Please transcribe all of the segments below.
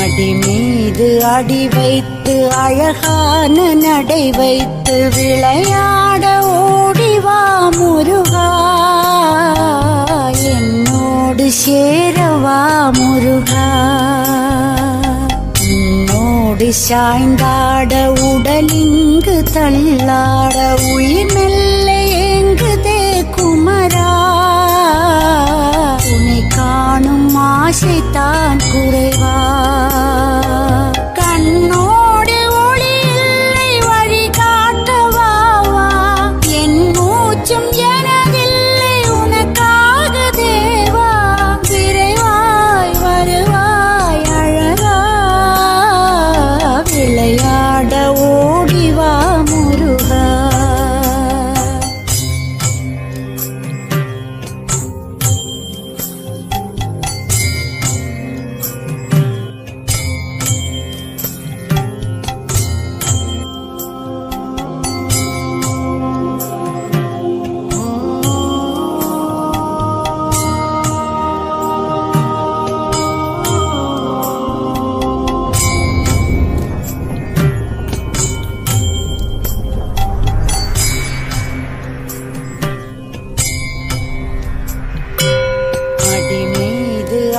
அடி மீது அடி வைத்து அழகான நடை வைத்து விளையாட ஓடிவா முருகா, என்னோடு சேரவா முருகா. உன்னோடு சாய்ந்தாட உடலிங்கு தள்ளாட உயிர் மெல்ல ஏங்குதே குமரா, உன்னை காணும் ஆசைத்தான் குறைவா. கண்ணோடு ஒளி இல்லை வழி காட்டவா, என் மூச்சும் எனதில்லை உனக்காக தேவா. விரைவாய் வருவாய் அழகா, விளையாட ஓடிவா முருகா.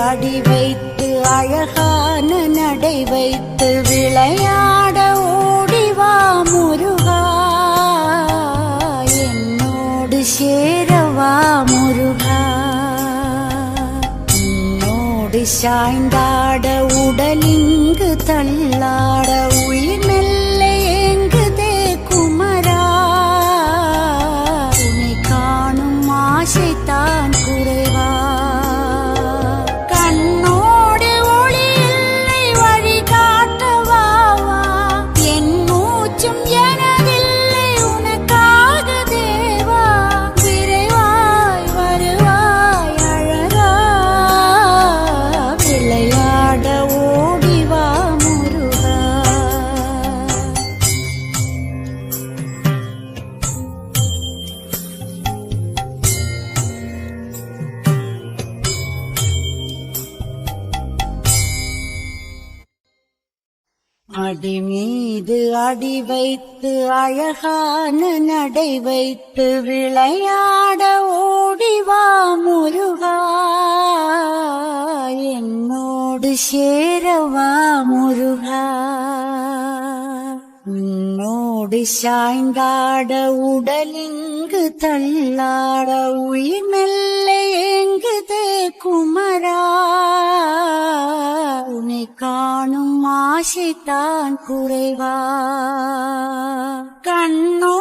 அடி வைத்து அழகான நடை வைத்து விளையாட ஓடிவா முருகா, என்னோடு சேரவா முருகா. உன்னோடு சாய்ந்தாட உடலிங்கு தள்ளாட உயிர் மெல்ல ஏங்குதே குமரா, உன்னை காணும் ஆசைத்தான் குறைவா. அடி மீது அடி வைத்து அழகான நடை வைத்து விளையாட ஓடிவா முருகா, என்னோடு சேரவா முருகா. உன்னோடு சாய்ந்தாட உடலிங்கு தள்ளாட உயிர் மெல்ல ஏங்குதே குமரா, உன்னை காணும் ஆசைத்தான் குறைவா. கண்ணோ